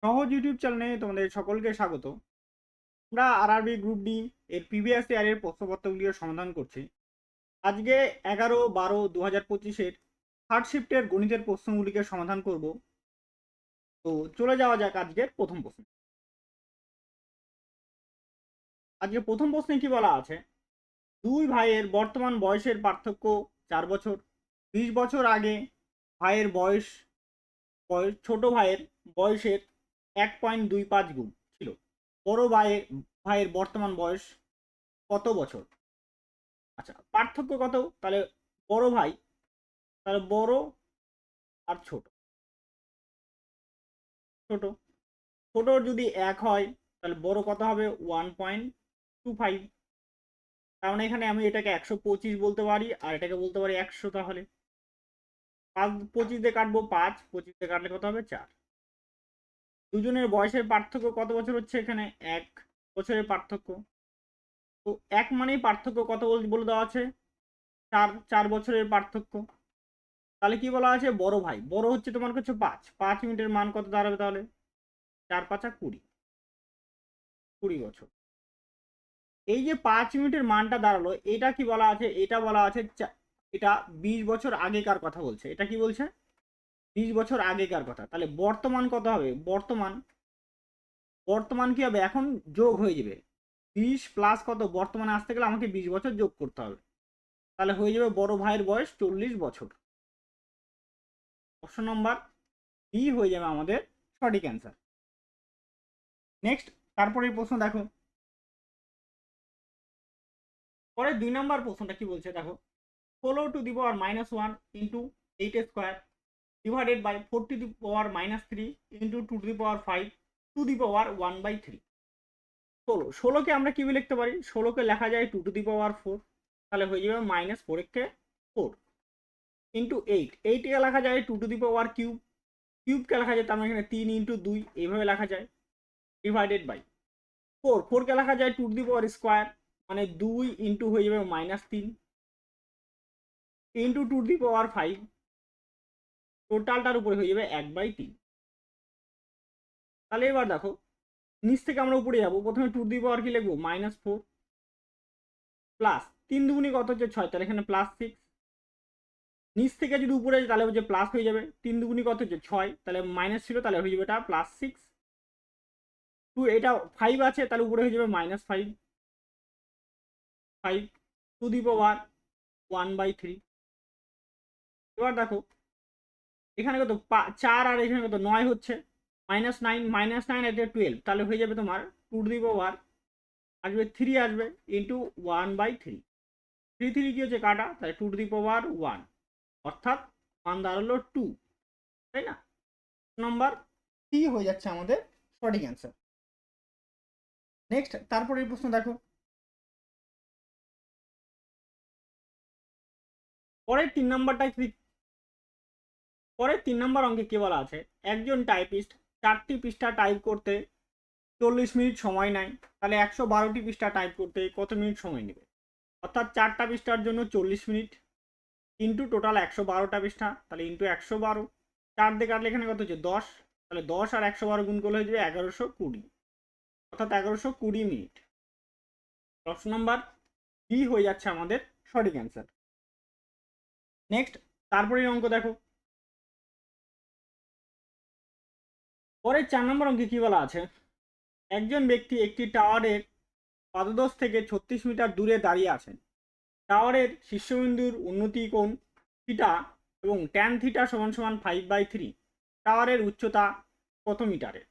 সহজ ইউটিউব চ্যানেলে তোমাদের সকলকে স্বাগত। আমরা আরআরবি গ্রুপ ডি এর প্রিভিয়াস ইয়ারের প্রশ্নপত্রগুলির সমাধান করছি। আজকে 11-12-2025 থার্ড শিফটের গণিতের প্রশ্নগুলিকে সমাধান করব। তো চলে যাওয়া যাক আজকের প্রথম প্রশ্ন। আজকে প্রথম প্রশ্নে কি বলা আছে, দুই ভাইয়ের বর্তমান বয়সের পার্থক্য 4 বছর। 20 বছর আগে ভাইয়ের বয়স ছোট ভাইয়ের বয়সের 1.25 গুণ ছিল। বড় ভাইয়ের বর্তমান বয়স কত বছর? আচ্ছা, পার্থক্য কত? তাহলে বড় ভাই, তাহলে বড় আর ছোট, ছোট ছোট যদি 1 হয় তাহলে বড় কত হবে? 1.25। তার মানে এখানে আমি এটাকে 125 বলতে পারি আর এটাকে বলতে পারি 100। তাহলে 25 দিয়ে কাটবো 5, 25 দিয়ে কাটলে কত হবে? 4। দুজনের বয়সের পার্থক্য কত বছর হচ্ছে? এখানে 1 বছরের পার্থক্য। তো 1 মানেই পার্থক্য কত বলে দেওয়া আছে? 4 বছরের পার্থক্য। তাহলে কি বলা আছে? বড় ভাই বড় হচ্ছে তোমার কাছে 5 ইউনিটের মান কত দাঁড়াবে তাহলে? 4 5 20 বছর। এই যে 5 ইউনিটের মানটা দাঁড়ালো, এটা কি বলা আছে? এটা বলা আছে এটা 20 বছর আগেকার কথা বলছে। এটা কি বলছে? 20 বছর আগেকার কথা। তাহলে বর্তমান কত হবে? বর্তমান কি হবে? এখন যোগ হয়ে যাবে। 20 প্লাস কত? বর্তমানে আসতে গেলে আমাকে 20 বছর যোগ করতে হবে। তাহলে হয়ে যাবে বড় ভাইয়ের বয়স 40 বছর। অপশন নম্বর বি হয়ে যাবে আমাদের সঠিক অ্যান্সার। নেক্সট, তারপরের প্রশ্ন দেখো। পরে 2 নম্বর প্রশ্নটা কি বলছে দেখো, 16⁻⁻1 into 8² divided by 4⁻³ into 2⁵ to the power 1/3। 16কে আমরা কি লিখতে পারি? 16কে লেখা যায় 2⁴। তাহলে হয়ে যাবে -4 ইন্টু 8কে লেখা যায় 2⁵, কিউবকে লেখা যায় তার মানে এখানে 3 ইন্টু 2 এইভাবে লেখা যায়, ডিভাইডেড বাই 4কে লেখা যায় 2⁻² মানে 2 ইন্টু হয়ে যাবে -3 ইন্টু 2⁵, টোটালটার উপরে হয়ে যাবে 1/3। তাহলে এবার দেখো, নিচ থেকে আমরা উপরে যাবো। প্রথমে কি লিখবো? -4 প্লাস 3 দুগুণি কত হচ্ছে? 6, তাহলে এখানে +6। নিচ থেকে যদি উপরে যায় তাহলে হচ্ছে প্লাস হয়ে যাবে। 3 দুগুণি কত হচ্ছে? 6, তাহলে মাইনাস ছিল তাহলে হয়ে যাবে এটা +6। এটা 5 আছে তাহলে উপরে হয়ে যাবে -5 টু দি পাওয়ার 1/3। এবার দেখো এখানে কত 4 আর এখানে কত 9 হচ্ছে, -9 আর 12 তাহলে হয়ে যাবে তোমার 2 আসবে 3 আসবে ইন্টু 1/3। 3 কি হচ্ছে? কাটা, তাহলে 2⁻1 অর্থাৎ মান দাঁড়ালো 2, তাই না? নম্বর সি হয়ে যাচ্ছে আমাদের সঠিক অ্যান্সার। নেক্সট, তারপরে এই প্রশ্ন দেখো। পরের 3 নম্বরটাই ঠিক। পরের 3 নম্বর অঙ্কে কি বলা আছে, একজন টাইপিস্ট 4টি পৃষ্ঠা টাইপ করতে 40 মিনিট সময় নেয়। তাহলে 112টি পৃষ্ঠা টাইপ করতে কত মিনিট সময় নেবে? অর্থাৎ 4টা পৃষ্ঠার জন্য 40 মিনিট ইন্টু টোটাল 112টা পৃষ্ঠা, তাহলে ইন্টু 112। 4 দিয়ে কাটলে এখানে কত হচ্ছে? 10। তাহলে 10 আর 112 গুণ করলে হয়ে যাবে 1120, অর্থাৎ 1120 মিনিট। অপশন নাম্বার বি হয়ে যাচ্ছে আমাদের সঠিক অ্যান্সার। নেক্সট, তারপরে অঙ্ক দেখো। পরের 4 নম্বর অঙ্কে কি বলা আছে, একজন ব্যক্তি একটি টাওয়ারের পাদদেশ থেকে 36 মিটার দূরে দাঁড়িয়ে আছেন। টাওয়ারের শীর্ষবিন্দুর উন্নতি কোণ থিটা এবং ট্যান থিটা সমান সমান 5/3। টাওয়ারের উচ্চতা কত মিটারে?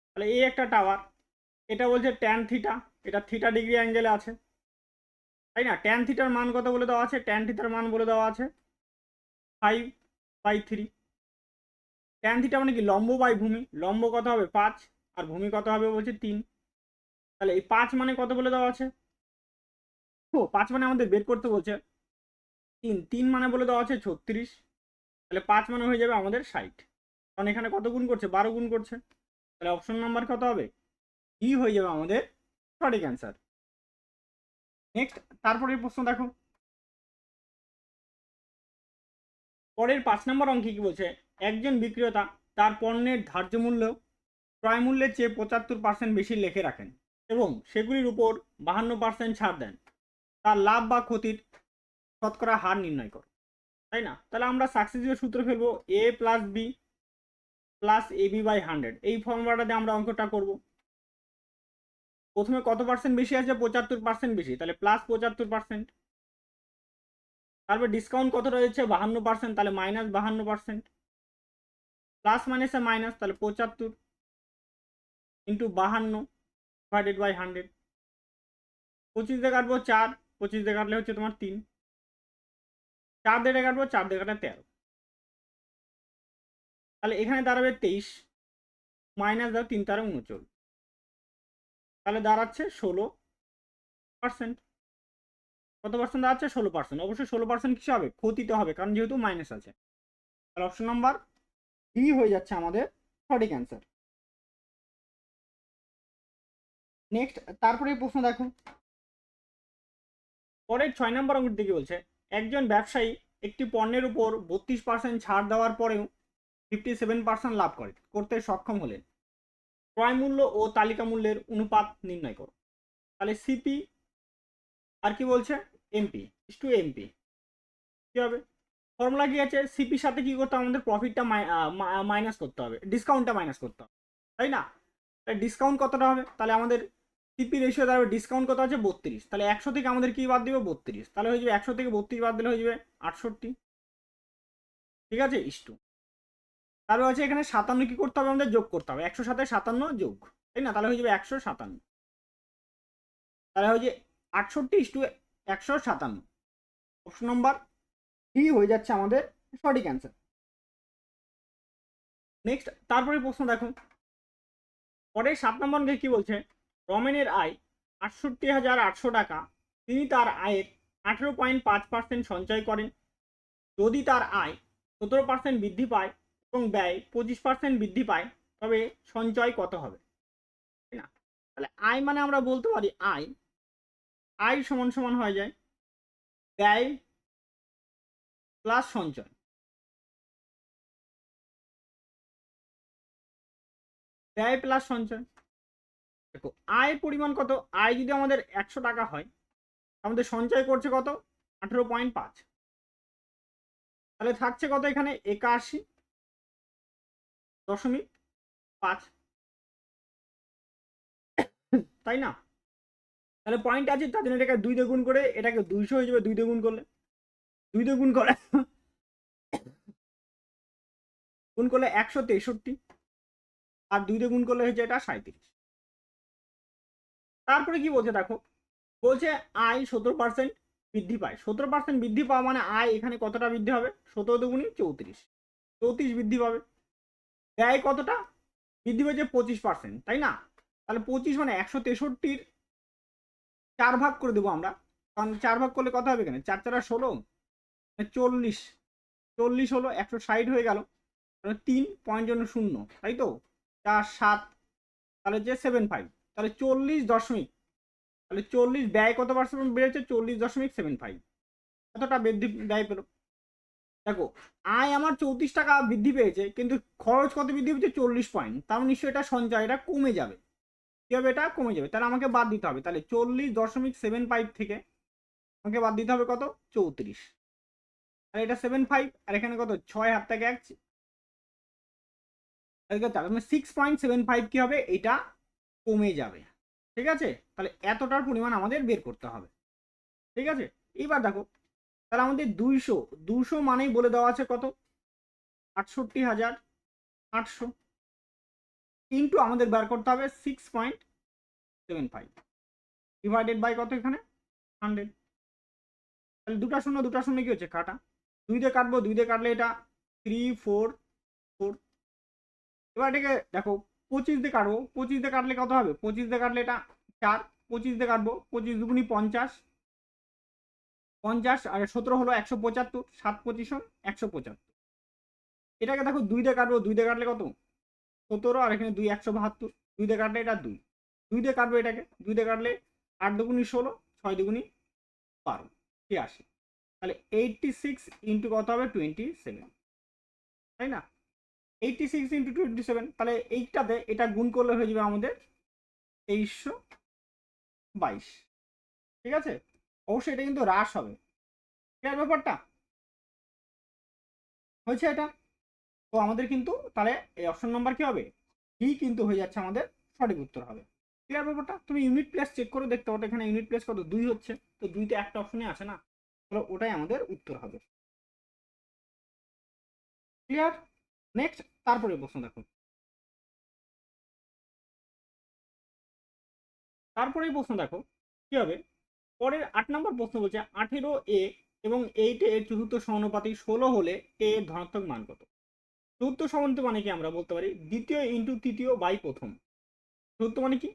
তাহলে এই একটা টাওয়ার, এটা বলছে ট্যান থিটা, এটা থিটা ডিগ্রি অ্যাঙ্গেলে আছে, তাই না? ট্যান থিটার মান কত বলে দেওয়া আছে? ট্যান থিটার মান বলে দেওয়া আছে 5/3। ট্যান থিটা মানে কি? লম্ব বাই ভূমি। লম্ব কত হবে? 5 আর ভূমি কত হবে বলছে 3। তাহলে এই 5 মানে কত বলে দেওয়া আছে? 5 মানে আমাদের বের করতে বলছে 3 মানে বলে দেওয়া আছে 36। তাহলে 5 মানে হয়ে যাবে আমাদের 60, কারণ এখানে কত গুণ করছে? 12 গুণ করছে। তাহলে অপশন নাম্বার কত হবে? ই হয়ে যাবে আমাদের সঠিক অ্যান্সার। নেক্সট, তারপরে প্রশ্ন দেখো। পরের 5 নম্বর অঙ্কে কি বলছে, একজন বিক্রেতা তার পণ্যের ধার্য মূল্য ক্রয় মূল্যের চেয়ে 75% বেশি লিখে রাখেন এবং সেগুলির উপর 52% ছাড় দেন, তার লাভ বা ক্ষতির শতকরা হার নির্ণয় করো। তাই না? তাহলে আমরা সাকসেসিভ সূত্র ফেলবো A plus B plus A B by 100, এই ফর্মুলাটাতে আমরা অঙ্কটা করব। প্রথমে কত পার্সেন্ট বেশি আছে? 75% বেশি, তাহলে প্লাস 75%। তারপর ডিসকাউন্ট কত রয়েছে? 52%, তাহলে মাইনাস 52%। প্লাস মাইনাসে মাইনাস, তাহলে 75 ইন্টু 52 ডিভাইডেড বাই 100। 25 দিয়ে কাটবো 4, 25 দিয়ে কাটলে হচ্ছে তোমার 3, 4 দিয়ে কাটবো, 4 দিয়ে কাটলে 13, তাহলে এখানে দাঁড়াবে 23 মাইনাস দাও 3 তারা 39, তাহলে দাঁড়াচ্ছে 16%। কত পার্সেন্ট দাঁড়াচ্ছে? 16%। অবশ্যই 16% কিছু হবে, ক্ষতিতে হবে, কারণ যেহেতু মাইনাস আছে। তাহলে অপশন নাম্বার ডি হয়ে যাচ্ছে আমাদের সঠিক অ্যান্সার। নেক্সট তারপরে প্রশ্ন দেখো, পরের 6 নম্বর অঙ্কটি কি বলছে? একজন ব্যবসায়ী একটি পণ্যের উপর 32% ছাড় দেওয়ার পরেও 57% লাভ করতে সক্ষম হলেন। ক্রয় মূল্য ও তালিকা মূল্যের অনুপাত নির্ণয় করো। তাহলে সিপি আর কি বলছে? MP is to MP. কি হবে? ফর্মুলা কি আছে? সিপির সাথে কি করতে হবে? আমাদের প্রফিটটা মাইনাস করতে হবে, ডিসকাউন্টটা মাইনাস করতে হবে, তাই না? ডিসকাউন্ট কতটা হবে? তাহলে আমাদের সিপি রেশিও দাঁড়াবে, ডিসকাউন্ট কত আছে? 32, তাহলে 100 থেকে আমাদের কি বাদ দিবে? 32, তাহলে হয়ে যাবে 100 থেকে 32 বাদ দিলে হয়ে যাবে 68। ঠিক আছে, ইস্টু। তারপর হচ্ছে এখানে 57 কি করতে হবে? আমাদের যোগ করতে হবে, 100 সাথে 57 যোগ, তাই না? তাহলে হয়ে যাবে 157, তাহলে হয়ে যাবে 68:157। অপশন নম্বর ডি হয়ে যাচ্ছে আমাদের সঠিক অ্যান্সার। নেক্সট তারপরে প্রশ্ন দেখো, পরে 7 নম্বর কি বলছে? রমেনের আয় 68,800 টাকা, তিনি তার আয়ের 18.5% সঞ্চয় করেন। যদি তার আয় 17% বৃদ্ধি পায় এবং ব্যয় 25% বৃদ্ধি পায়, তবে সঞ্চয় কত হবে? তাই না? তাহলে আয় মানে আমরা বলতে পারি আয় আয় সমান সমান হয়ে যায় ব্যয় প্লাস সঞ্চয়। ব্যয় প্লাস সঞ্চয়। দেখো আয়ের পরিমাণ কত? আয় যদি আমাদের 100 টাকা হয়, আমাদের সঞ্চয় করছে কত? 18.5, তাহলে থাকছে কত এখানে? 81.5, তাই না? তাহলে পয়েন্ট আছে, তার জন্য এটাকে 2 দিয়ে গুণ করে এটাকে 200 হয়ে যাবে। 2 দিয়ে গুণ করলে 2 দিয়ে গুণ করে 163, আর 2 দিয়ে গুণ করলে হচ্ছে এটা 37। তারপরে কি বলছে দেখো, বলছে আয় 17% বৃদ্ধি পায়। 17% বৃদ্ধি পাওয়া মানে আয় এখানে কতটা বৃদ্ধি হবে? 17 দুগুণি 34, 34 বৃদ্ধি পাবে। ব্যয় কতটা বৃদ্ধি পেয়েছে? 25%, তাই না? তাহলে 25 মানে 163-র 4 ভাগ করে দেবো আমরা, কারণ 4 ভাগ করলে কত হবে? এখানে 4 4 16, 40, 40 হলো 160 হয়ে গেল, 3.0, তাই তো? 4 7, তাহলে যে 75, তাহলে 40 তাহলে 40 ব্যয় কত পার্সেন্ট বেড়েছে? 40.75, কতটা বৃদ্ধি ব্যয় পেল? দেখো আয় আমার 34 টাকা বৃদ্ধি পেয়েছে, কিন্তু খরচ কত বৃদ্ধি পেয়েছে? 40 পয়েন্ট, তার নিশ্চয়ই এটা সঞ্চয়, এটা কমে যাবে। কি হবে? এটা কমে যাবে, তাহলে আমাকে বাদ দিতে হবে। তাহলে 40.75 থেকে আমাকে বাদ দিতে হবে কত? 34, আর এটা 75, আর এখানে কত? 6 হাত থেকে 1, 6.75 কি হবে? এটা কমে যাবে। ঠিক আছে, তাহলে এতটার পরিমাণ আমাদের বের করতে হবে। ঠিক আছে, এইবার দেখো, তাহলে আমাদের 200 মানেই বলে দেওয়া আছে কত? 68,800 ইন্টু আমাদের বের করতে হবে 6.75 ডিভাইডেড বাই কত? এখানে 100। তাহলে দুটা শূন্য কি হচ্ছে? কাটা। 2 দিয়ে কাটবো, 2 দিয়ে কাটলে এটা 3 4 4। এবার এটাকে দেখো 25 দিয়ে কাটবো, 25 দিয়ে কাটলে কত হবে? 25 দিয়ে কাটলে এটা 4, 25 দিয়ে কাটবো, 25 দুগুণি 50, 50 আর 17 হলো 175, 7 25 175। এটাকে দেখো 2 দিয়ে কাটবো, 2 দিয়ে কাটলে কত? 17, আর এখানে 2 172, 2 দিয়ে কাটলে এটা 2, 2 দিয়ে কাটবো এটাকে, 2 দিয়ে কাটলে 8 দুগুণি 16, 6 দুগুণি 12, 83। তাহলে 86 ইন্টু কত হবে? 27, তাই না? 86 ইন্টু 27, তাহলে এইটাতে এটা গুণ করলে হয়ে যাবে আমাদের 2322। ঠিক আছে, অবশ্যই এটা কিন্তু হ্রাস হবে। ক্লিয়ার ব্যাপারটা হয়েছে এটা? তো আমাদের কিন্তু তাহলে এই অপশন নাম্বার কি হবে, ডি কিন্তু হয়ে যাচ্ছে আমাদের সঠিক উত্তর হবে। ক্লিয়ার ব্যাপারটা? তুমি ইউনিট প্লেস চেক করে দেখতে পারো, এখানে ইউনিট প্লেস কত 2 হচ্ছে, তো 2তে একটা অপশনে আছে না, তাহলে ওটাই আমাদের উত্তর হবে। ক্লিয়ার? নেক্সট তারপরে প্রশ্ন দেখো, তারপরেই প্রশ্ন দেখো কি হবে। পরের 8 নম্বর প্রশ্ন বলছে 18a এবং 8 এর চতুর্থ সমানুপাতিক 16 হলে a এর ধনাত্মক মান কত? চতুর্থ সমানুপাতিক মানে কি আমরা বলতে পারি দ্বিতীয় ইন্টু তৃতীয় বাই প্রথম। চতুর্থ মানে কি,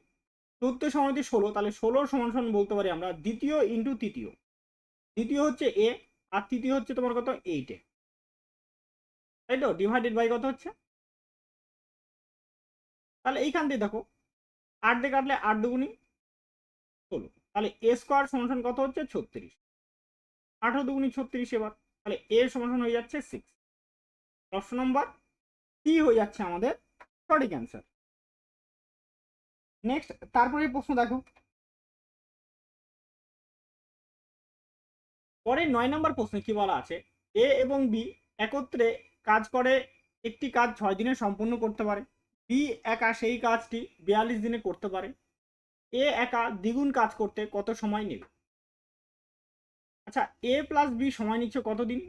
চতুর্থ সমানুপাতিক 16, তাহলে 16 সমান সমান বলতে পারি আমরা দ্বিতীয় ইন্টু তৃতীয়। দ্বিতীয় হচ্ছে a আর তৃতীয় হচ্ছে তোমার কত 8 এ, তাই তো, ডিভাইডেড বাই কত হচ্ছে। তাহলে এইখান দিয়ে দেখো 8 দিয়ে কাটলে 8 দুগুণী 16, তাহলে a স্কোয়ার সমান সমান কত হচ্ছে 36, 18 দুগুণী 36 এবার, তাহলে a সমান সমান হয়ে যাচ্ছে 6। অপশন নম্বর সি হয়ে যাচ্ছে আমাদের সঠিক অ্যান্সার। নেক্সট তারপরে প্রশ্ন দেখো, পরের 9 নম্বর প্রশ্নে কি বলা আছে, এ এবং বি একত্রে কাজ করে একটি কাজ 6 দিনে সম্পূর্ণ করতে পারে, বি একা সেই কাজটি 42 দিনে করতে পারে, এ একা দ্বিগুণ কাজ করতে কত সময় নেবে? আচ্ছা, এ প্লাস বি সময় নিচ্ছে কত দিন?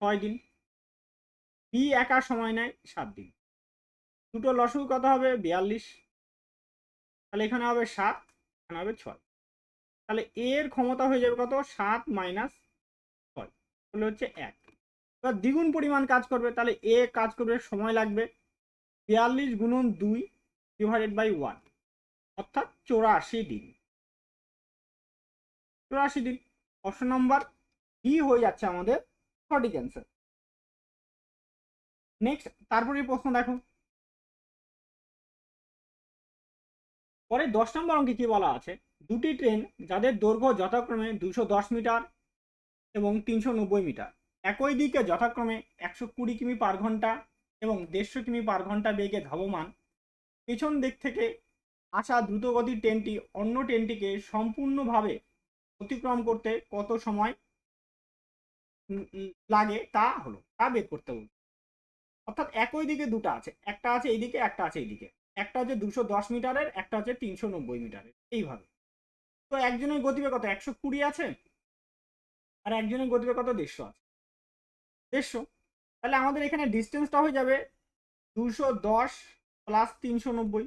6 দিন। বি একা সময় নেয় 7 দিন। দুটো লসগু কত হবে 42, তাহলে এখানে হবে 7, এখানে হবে 6, তাহলে এর ক্ষমতা হয়ে যাবে কত 7 মাইনাস 6 তাহলে হচ্ছে 1। এবার দ্বিগুণ পরিমাণ কাজ করবে, তাহলে এ কাজ করবে সময় লাগবে 42 গুণন 2 ডিভাইডেড বাই 1, অর্থাৎ 84 দিন। 84 দিন। অপশন নাম্বার ডি হয়ে যাচ্ছে আমাদের সঠিক অ্যান্সার। নেক্সট তারপরে প্রশ্ন দেখো, পরে 10 নম্বর অঙ্কে কি বলা আছে, দুটি ট্রেন যাদের দৈর্ঘ্য যথাক্রমে 210 মিটার এবং 390 মিটার একই দিকে যথাক্রমে 120 কিমি পার ঘন্টা এবং 150 কিমি পার ঘন্টা বেগে ধাবমান, পেছন দিক থেকে আসা দ্রুতগতির ট্রেনটি অন্য ট্রেনটিকে সম্পূর্ণভাবে অতিক্রম করতে কত সময় লাগে তা বের করতে হবে। অর্থাৎ একই দিকে দুটো আছে, একটা আছে এইদিকে একটা আছে এইদিকে, একটা হচ্ছে 210 মিটারের, একটা হচ্ছে 390 মিটারের, এইভাবে। তো একজনের গতিবেগ কত 120 আছে আর একজনের গতিবেগ কত 150 আছে, 150। তাহলে আমাদের এখানে ডিস্টেন্সটা হয়ে যাবে 210 প্লাস 390,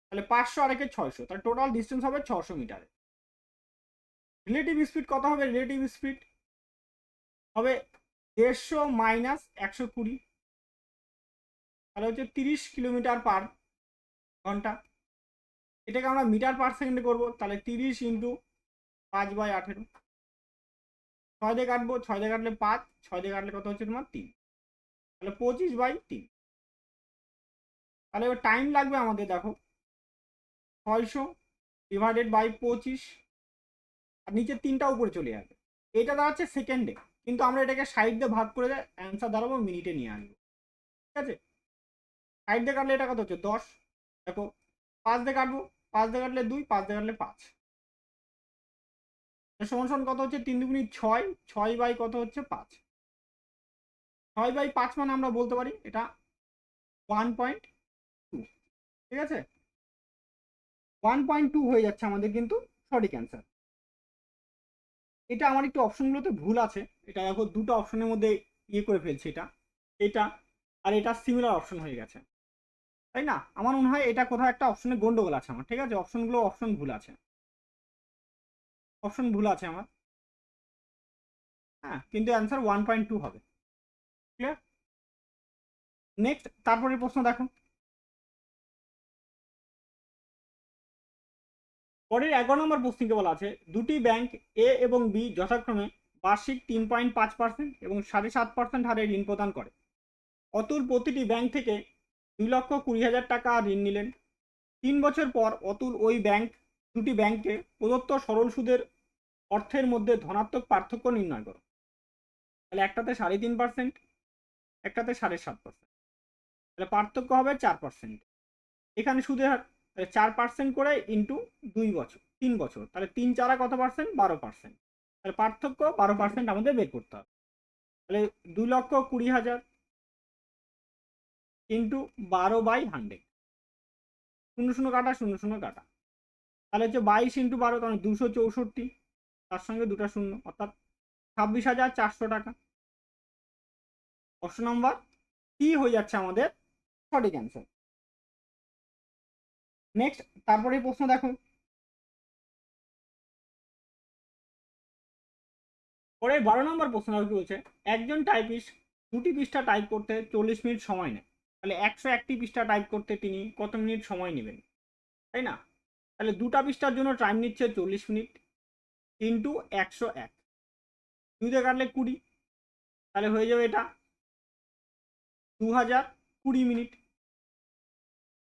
তাহলে 500 আর একে 600, তাহলে টোটাল ডিস্টেন্স হবে 600 মিটারে। রিলেটিভ স্পিড কত হবে, রিলেটিভ স্পিড হবে 150 মাইনাস 120, তাহলে হচ্ছে 30 কিলোমিটার পার ঘন্টা। এটাকে আমরা মিটার পার সেকেন্ডে করবো, তাহলে 30 ইন্টু 5/18, 6 দিয়ে কাটবো, 6 দিয়ে কাটলে 5, 6 দিয়ে কাটলে কত হচ্ছে তোমার 3, তাহলে 25/3। তাহলে এবার টাইম লাগবে আমাদের দেখো 600 ডিভাইডেড বাই 25, আর নিচে 3টা উপরে চলে যাবে, এটা দাঁড়াচ্ছে সেকেন্ডে, কিন্তু আমরা এটাকে সাইড দিয়ে ভাগ করে অ্যান্সার দাঁড়াবো মিনিটে নিয়ে আসবো। ঠিক আছে, সাইড দিয়ে কাটলে এটা কত হচ্ছে 10, দেখো 5 দিয়ে কাটবো, 5 দিয়ে কাটলে 2, 5 দিয়ে কাটলে 5, সমান সমান কত হচ্ছে 3 দুগুণী 6, 6 বাই কত হচ্ছে 5, 6/5 মানে আমরা বলতে পারি এটা 1.2। ঠিক আছে, 1.2 হয়ে যাচ্ছে আমাদের কিন্তু সঠিক অ্যান্সার। এটা আমার একটু অপশনগুলোতে ভুল আছে, এটা দেখো দুটো অপশনের মধ্যে ইয়ে করে ফেলছে, এটা আর এটা সিমিলার অপশন হয়ে গেছে, তাই না? আমার মনে হয় এটা কোথাও একটা অপশনে গন্ডগোল আছে আমার। ঠিক আছে, অপশন ভুল আছে, আমার। হ্যাঁ, কিন্তু অ্যান্সার 1.2 হবে। ক্লিয়ার? নেক্সট তারপরে প্রশ্ন দেখো, পরের 11 নম্বর প্রশ্নকে বলা আছে দুটি ব্যাংক এ এবং বি যথাক্রমে বার্ষিক 3.5% এবং 7.5% হারে ঋণ প্রদান করে। অতুল প্রতিটি ব্যাংক থেকে 2,20,000 টাকা ঋণ নিলেন। 3 বছর পর অতুল ওই দুটি ব্যাংকে প্রদত্ত সরল সুদের অর্থের মধ্যে ধনাত্মক পার্থক্য নির্ণয় করো। তাহলে একটাতে 3.5%, একটাতে 7.5%, তাহলে পার্থক্য হবে 4%। এখানে সুদের হার 4% করে ইন্টু 2 বছর 3 বছর, তাহলে 3 4 কত পার্সেন্ট? 12%। তাহলে পার্থক্য 12% আমাদের বের করতে হবে। তাহলে 2,20,000 ইন্টু 12/100, 0 কাটা 0 কাটা, তাহলে হচ্ছে 22 ইন্টু 12, তাহলে 264, তার সঙ্গে দুটা শূন্য, অর্থাৎ 26,400 টাকা। অপশন নম্বর কি হয়ে যাচ্ছে আমাদের সঠিক অ্যান্সার। নেক্সট, তারপরে প্রশ্ন দেখো, পরে 12 নম্বর প্রশ্ন কি বলছে, একজন টাইপিস্ট 2টি পৃষ্ঠা টাইপ করতে 40 মিনিট সময় নেয়, তাহলে 101টি পৃষ্ঠা টাইপ করতে তিনি কত মিনিট সময় নেবেন, তাই না? তাহলে 2টা পৃষ্ঠার জন্য টাইম নিচ্ছে 40 মিনিট ইন্টু 101, 2 দিয়ে কাটলে 20, তাহলে হয়ে যাবে এটা 2020 মিনিট,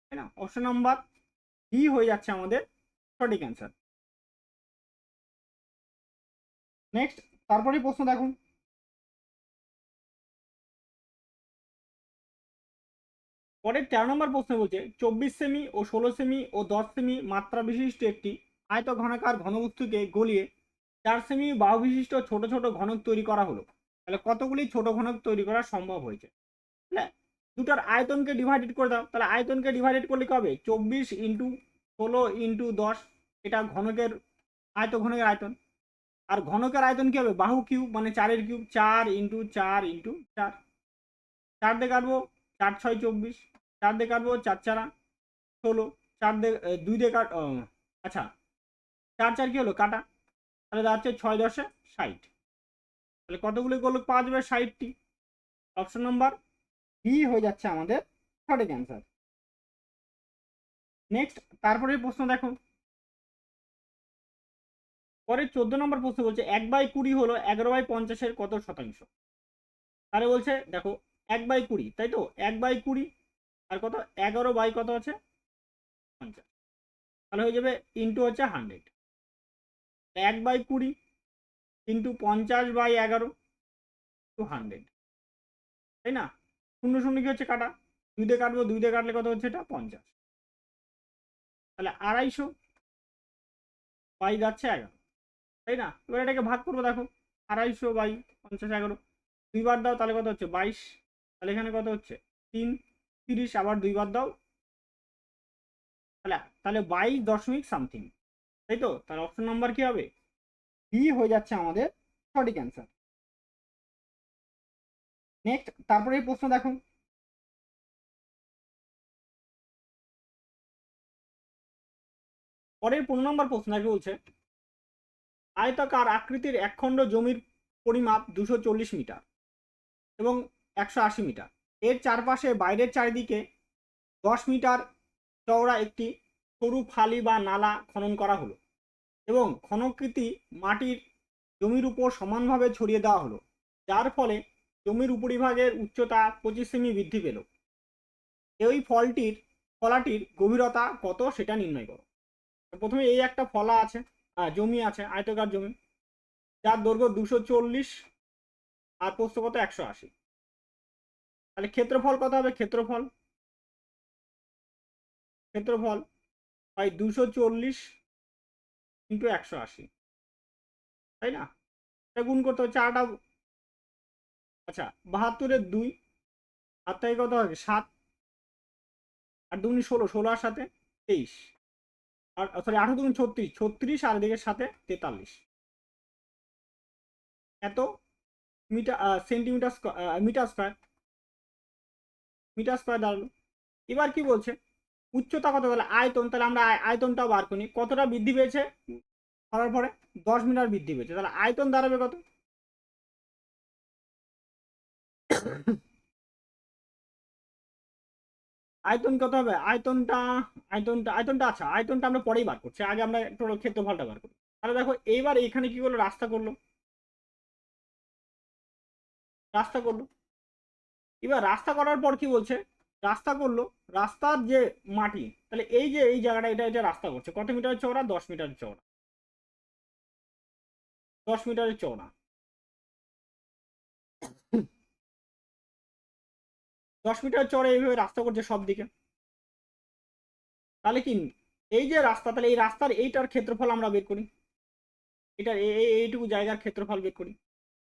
তাই না? অপশন নাম্বার ডি হয়ে যাচ্ছে আমাদের সঠিক অ্যান্সার। নেক্সট, তারপরে প্রশ্ন দেখুন, পরের 13 নম্বর প্রশ্ন বলছে 24 সেমি ও 16 সেমি ও 10 সেমি মাত্রা বিশিষ্ট একটি আয়ত ঘনাকার ঘনবস্তুকে গলিয়ে 4 সেমি বাহু বিশিষ্ট ছোট ছোট ঘনক তৈরি করা হলো, তাহলে কতগুলি ছোট ঘনক তৈরি করা সম্ভব হয়েছে? তাহলে দুটার আয়তনকে ডিভাইডেড করে দাও, তাহলে আয়তনকে ডিভাইডেড করলে কি হবে? 24 × 16 × 10, এটা ঘনকের ঘনকের আয়তন। আর ঘনকের আয়তন কি হবে? বাহু কিউব, মানে 4-এর কিউব, 4 × 4 × 4, 4 দিয়ে কাটবো 4 × 6 = 24, 4 দিয়ে কাটবো 4 × 4 = 16, 4 দিয়ে 2 দিয়ে কাট, আচ্ছা 4 4 কি হলো? কাটা, তাহলে দাঁড়াচ্ছে 6 × 10 = 60, তাহলে কতগুলো গোলক পাওয়া যাবে? 60টি। অপশন নম্বর বি হয়ে যাচ্ছে আমাদের সঠিক অ্যান্সার। নেক্সট, তারপরে প্রশ্ন দেখো, পরে 14 নম্বর প্রশ্ন বলছে 1/20 হলো 11/50 কত শতাংশ? তাহলে বলছে দেখো 1/20, তাই তো 1/20 আর কত 11 কত আছে 50, তাহলে হয়ে যাবে ইন্টু হচ্ছে 100, 1/20 ইন্টু 50/11 টু 100, তাই না? 0 0 কি হচ্ছে কাটা, 2 দিয়ে কাটবো, 2 দিয়ে কাটলে কত হচ্ছে এটা 50, তাহলে 250 বাই যাচ্ছে 11, তাই না? এবার এটাকে ভাগ করবো, দেখো 250/50 11, 2 বার দাও তাহলে কত হচ্ছে 22, তাহলে এখানে কত হচ্ছে 3 30, আবার 2 বার দাও, তাহলে তাহলে 22 সামথিং, তাই তো? তাহলে অপশন নাম্বার কি হবে? বি হয়ে যাচ্ছে আমাদের সঠিক অ্যান্সার। নেক্সট, তারপরে এই প্রশ্ন দেখো, পরের 15 নম্বর প্রশ্ন কি বলছে, আয়তাকার আকৃতির একখণ্ড জমির পরিমাপ 240 মিটার এবং 180 মিটার, এর চারপাশে বাইরের চারিদিকে 10 মিটার চওড়া একটি সরু ফালি বা নালা খনন করা হলো এবং খননকৃতি মাটির জমির উপর সমানভাবে ছড়িয়ে দেওয়া হলো, যার ফলে জমির উপরিভাগের উচ্চতা 25 সেমি বৃদ্ধি পেল। এই ফলাটির গভীরতা কত সেটা নির্ণয় করো। প্রথমে এই একটা ফলা আছে, জমি আছে, আয়তাকার জমি, যার দৈর্ঘ্য 240 আর প্রস্থ কত 180, তাহলে ক্ষেত্রফল কত হবে? ক্ষেত্রফল হয় 240 ইন্টু 180, তাই না? এটা গুণ করতে হবে চারটা, আচ্ছা 72-এর 2, আর থেকে কত হবে 7, আর 2 16, 16 আর 7 23, আর সরি 8 2 36, 36 আর এদিকে সাথে 43, এত মিটার সেন্টিমিটার মিটার স্কোয়ার দাঁড়ালো। এবার কি বলছে উচ্চতা কত? তাহলে আয়তন, তাহলে আমরা আয়তনটাও বার করি, কতটা বৃদ্ধি পেয়েছে করার পরে? 10 মিটার বৃদ্ধি পেয়েছে, তাহলে আয়তন দাঁড়াবে কত? আয়তন কত হবে? আয়তনটা আচ্ছা আয়তনটা আমরা পরেই বার করছি, আগে আমরা টোটাল ক্ষেত্রফলটা বার করি। তাহলে দেখো এইবার এখানে কি করলো? রাস্তা করলো। এবার রাস্তা করার পর কি বলছে? রাস্তা করলো, রাস্তার যে মাটি, তাহলে এই যে এই জায়গাটা, এটা রাস্তা করছে কত মিটার চওড়া? 10 মিটার চওড়া, 10 মিটারের চওড়া। 10 মিটার চড়ে এইভাবে রাস্তা করছে সব দিকে। তাহলে কি এই যে রাস্তা, তাহলে এই রাস্তার এইটার ক্ষেত্রফল আমরা বের করি, এটার এইটুকু জায়গার ক্ষেত্রফল বের করি,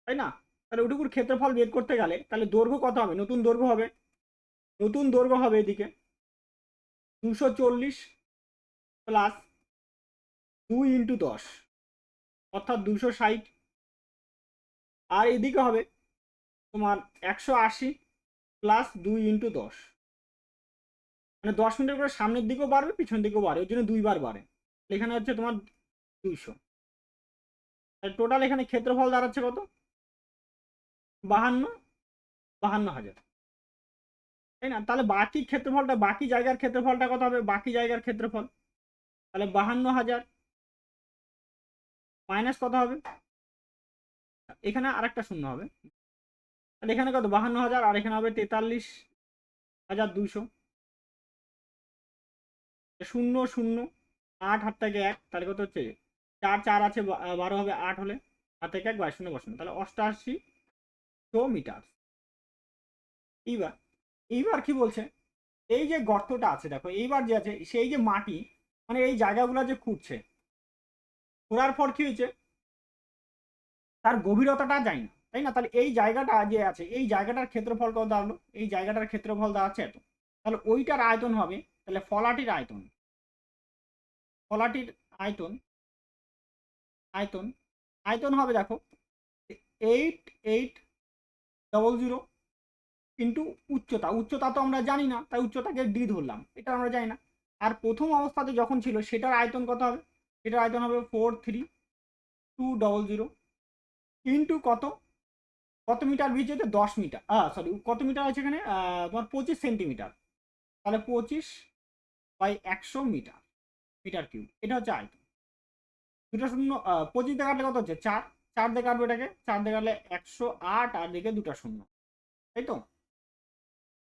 তাই না? তাহলে ওটুকুর ক্ষেত্রফল বের করতে গেলে তাহলে দৈর্ঘ্য কত হবে, নতুন দৈর্ঘ্য হবে, নতুন দৈর্ঘ্য হবে এদিকে 240 প্লাস 2 ইন্টু 10 অর্থাৎ 260, আর এদিকে হবে তোমার 180 প্লাস 2 ইন্টু 10, মানে 10 মিটার করে সামনের দিকেও বাড়বে পিছনের দিকেও বাড়বে, ওই জন্য দুইবার বাড়ে। এখানে হচ্ছে তোমার 200, টোটাল এখানে ক্ষেত্রফল দাঁড়াচ্ছে কত, 52,000, তাই না? তাহলে বাকি ক্ষেত্রফলটা, বাকি জায়গার ক্ষেত্রফলটা কত হবে, বাকি জায়গার ক্ষেত্রফল তাহলে 52,000 মাইনাস কত হবে, এখানে আরেকটা শূন্য হবে, তাহলে এখানে কত 52,000 আর এখানে হবে 43,200, 0 0 8 হাত থেকে 1, তাহলে কত হচ্ছে 4 4 আছে 12 হবে 8 হলে হাত থেকে 1 22 বসানো, তাহলে 8800 মিটার। এইবার এইবার কি বলছে, এই যে গর্তটা আছে দেখো, এইবার যে আছে সেই যে মাটি, মানে এই জায়গাগুলো যে খুঁড়ছে, খোঁড়ার পর কি হয়েছে, তার গভীরতাটা যায় না, তাই না? তাহলে এই জায়গাটা যে আছে এই জায়গাটার ক্ষেত্রফল কত দাঁড়ালো, এই জায়গাটার ক্ষেত্রফল দাঁড়াচ্ছে এত, তাহলে ওইটার আয়তন হবে, তাহলে ফলাটির আয়তন, ফলাটির আয়তন, আয়তন আয়তন হবে দেখো 8800 কিন্তু উচ্চতা, উচ্চতা তো আমরা জানি না, তাই উচ্চতাকে ডি ধরলাম, এটা আমরা জানি না। আর প্রথম অবস্থাতে যখন ছিল সেটার আয়তন কত হবে, সেটার আয়তন হবে 43200 ইন্টু কত, কত মিটার ভিজেছে 10 মিটার, সরি কত মিটার আছে এখানে, তোমার 25 সেন্টিমিটার, তাহলে 25/100 মিটার, মিটার কিউব, এটা হচ্ছে আয়তন। দুটো শূন্য 25 দিয়ে কাটলে কত হচ্ছে 4, 4 দিয়ে কাটবে এটাকে, 4 দিয়ে কাটলে 108 আর দিকে দুটা শূন্য, তাই তো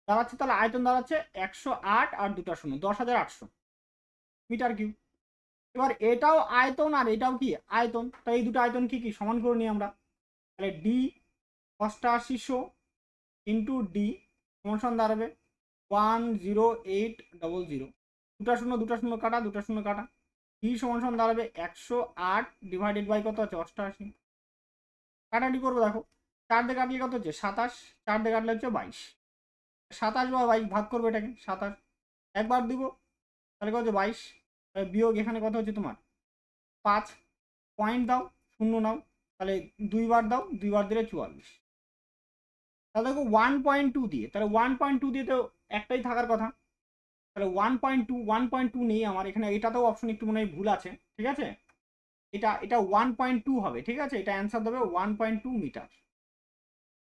দাঁড়াচ্ছে, তাহলে আয়তন দাঁড়াচ্ছে 108 আর দুটা শূন্য 10,800 মিটার কিউব। এবার এটাও আয়তন আর এটাও কি আয়তন, তাই এই দুটো আয়তন কি কি সমান করে নিই আমরা, তাহলে ডি 8800 ইন্টু ডি সমান দাঁড়াবে 10800, দুটা শূন্য কাটা, দুটা শূন্য কাটা, ডি সমান দাঁড়াবে 108 ডিভাইডেড বাই কত আছে 88, কাটাটি করবো দেখো, 4 দিয়ে কাটলে কত হচ্ছে 27, 4 দিয়ে কাটলে হচ্ছে 22, 27 বা 22 ভাগ করবো এটাকে, 27 একবার দিব তাহলে কত হচ্ছে 22, বিয়োগ এখানে কত হচ্ছে তোমার 5, পয়েন্ট দাও শূন্য নাও, তাহলে দুইবার দাও, দুইবার দিলে 44, তাহলে দেখো 1.2 দিয়ে, তাহলে 1.2 দিয়ে তো একটাই থাকার কথা, তাহলে 1.2 নেই আমার এখানে, এটাতেও অপশন একটু মনে হয় ভুল আছে, ঠিক আছে, এটা এটা 1.2 হবে, ঠিক আছে, এটা অ্যান্সার দেবে 1.2 মিটার,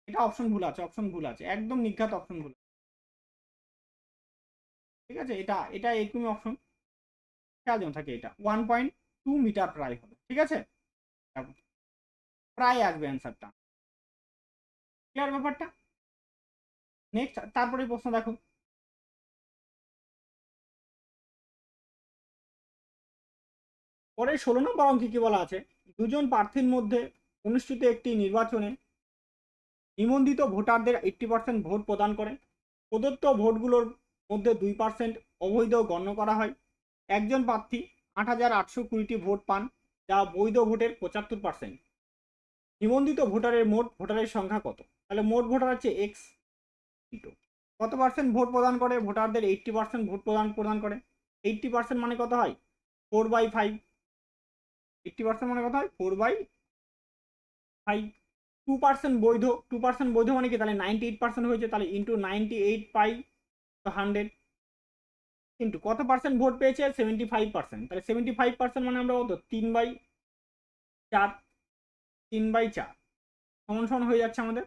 এটা অপশন ভুল আছে, অপশন ভুল আছে, একদম নিঘাত অপশন ভুল, ঠিক আছে, এটা এটা এরকমই অপশন খেয়াল যেন থাকে, এটা 1.2 মিটার প্রায় হবে, ঠিক আছে, প্রায় আসবে অ্যান্সারটা, ক্লিয়ার ব্যাপারটা। নেক্সট তারপরে প্রশ্ন দেখো, পরে 16 নম্বর অঙ্কে কি বলা আছে, দুজন প্রার্থীর মধ্যে অনুষ্ঠিত একটি নির্বাচনে নিবন্ধিত ভোটারদের 80% ভোট প্রদান করে, প্রদত্ত ভোটগুলোর মধ্যে 2% অবৈধ গণ্য করা হয়, একজন প্রার্থী 8,820টি ভোট পান, যা বৈধ ভোটের 75%, নিবন্ধিত ভোটারের মোট ভোটারের সংখ্যা কত, তাহলে মোট ভোটার হচ্ছে এক্স ইন্টু কত পার্সেন্ট ভোট প্রদান করে, ভোটারদের 80% ভোট প্রদান করে, 80% মানে কত হয় 4/5, 80% মানে কত হয় 4/5, 2% বৈধ, 2% বৈধ মানে কি, তাহলে 98% হয়েছে, তাহলে ইন্টু 98/100 কিন্তু কত পার্সেন্ট ভোট পেয়েছে 75%, তাহলে 75% মানে আমরা কত 3/4, 3/4 সমান সমান হয়ে যাচ্ছে আমাদের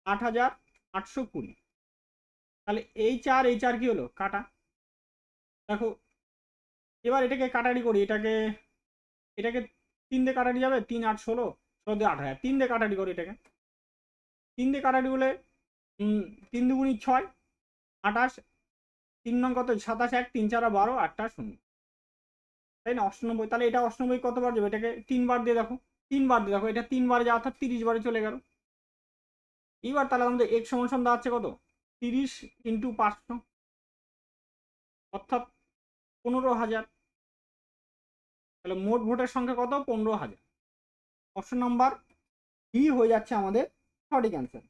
8,820, তাহলে এই 4 কি হলো কাটা, দেখো এবার এটাকে কাটারি করি, এটাকে এটাকে 3 দিয়ে কাটারি যাবে, 3 8 16 16 দিয়ে 8,000, 3 দিয়ে কাটারি করি, এটাকে 3 দিয়ে কাটারি হলে 3 দুগুণি 6, 28, 3 নং কত 27, 1 3 4 12, 8টা 0, তাই না 98, তাহলে এটা 98 কতবার যাবে, এটাকে 3 বার দিয়ে দেখো, 3 বার দিয়ে দেখো, এটা 3 বারে যাওয়া অর্থাৎ 30 বারে চলে গেল। এইবার তাহলে আমাদের x সমান দাঁড়াচ্ছে কত 30 ইন্টু 500 অর্থাৎ 15,000। তাহলে মোট ভোটের সংখ্যা কত? 15,000। অপশন নাম্বার ডি হয়ে যাচ্ছে আমাদের সঠিক অ্যান্সার।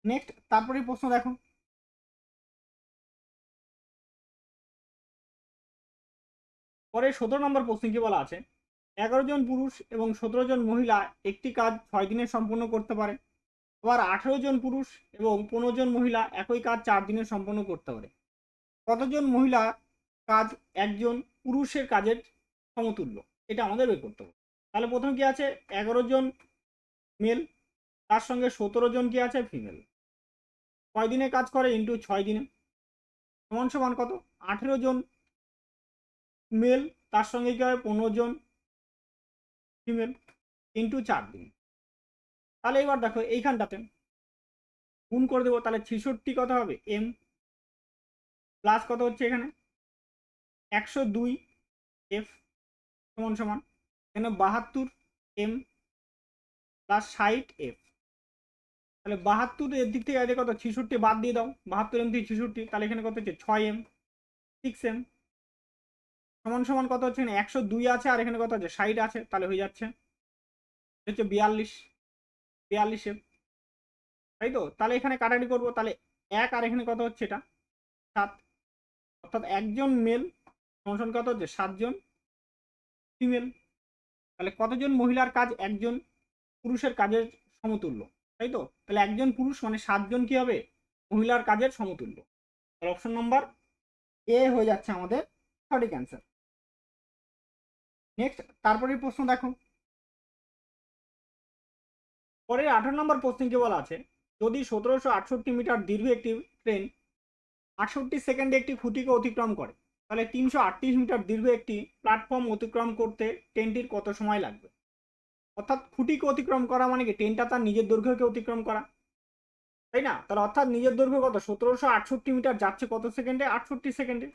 নেক্সট তারপরে প্রশ্ন দেখো, পরে 17 নম্বর প্রশ্ন কি বলা আছে, 11 জন পুরুষ এবং 17 জন মহিলা একটি কাজ 6 দিনে সম্পন্ন করতে পারে। আবার 18 জন পুরুষ এবং 15 জন মহিলা একই কাজ 4 দিনে সম্পন্ন করতে পারে। কতজন মহিলা কাজ একজন পুরুষের কাজের সমতুল্য? এটা আমাদের বের করতে হবে। তাহলে প্রথম কি আছে, 11 জন মেল, তার সঙ্গে 17 জন কি আছে ফিমেল। কয় দিনে কাজ করে ইন্টু 6 দিনে, সমান সমান কত? 18 জন মেল, তার সঙ্গে কি হয় 15 জন ফিমেল, ইন্টু 4 দিন। তাহলে এবার দেখো এইখানটাতে গুণ করে দেবো, তাহলে 66 কত হবে এম, প্লাস কত হচ্ছে এখানে 102 এফ, সমান সমান এখানে 72 এম প্লাস 60 এফ। তাহলে 72 এর দিক থেকে কত 66 বাদ দিয়ে দাও, 72 এম থেকে 66, তাহলে এখানে কত হচ্ছে 6 এম 6 এম, সমান সমান কত হচ্ছে এখানে 102 আছে আর এখানে কত আছে 60 আছে, তাহলে হয়ে যাচ্ছে 42 এম, তাই তো। তাহলে এখানে কাটাকাটি করবো, তাহলে 1 আর এখানে কত হচ্ছে এটা 7, অর্থাৎ একজন মেল সমান কত হচ্ছে 7 জন ফিমেল। তাহলে কতজন মহিলার কাজ একজন পুরুষের কাজের সমতুল্য, তাই তো। তাহলে একজন পুরুষ মানে 7 জন কি হবে মহিলার কাজের সমতুল্য। তাহলে অপশন নাম্বার এ হয়ে যাচ্ছে আমাদের সঠিক অ্যান্সার। নেক্সট তারপরে প্রশ্ন দেখো, পরে 18 নম্বর প্রশ্ন কি বলা আছে, যদি 1768 মিটার দীর্ঘ একটি ট্রেন 68 সেকেন্ডে একটি খুঁটিকে অতিক্রম করে, তাহলে 338 মিটার দীর্ঘ একটি প্ল্যাটফর্ম অতিক্রম করতে ট্রেনটির কত সময় লাগবে? অর্থাৎ খুঁটিকে অতিক্রম করা মানে কি ট্রেনটা তার নিজের দৈর্ঘ্যকে অতিক্রম করা, তাই না। তাহলে অর্থাৎ নিজের দৈর্ঘ্য কত 1768 মিটার, যাচ্ছে কত সেকেন্ডে 68 সেকেন্ডে,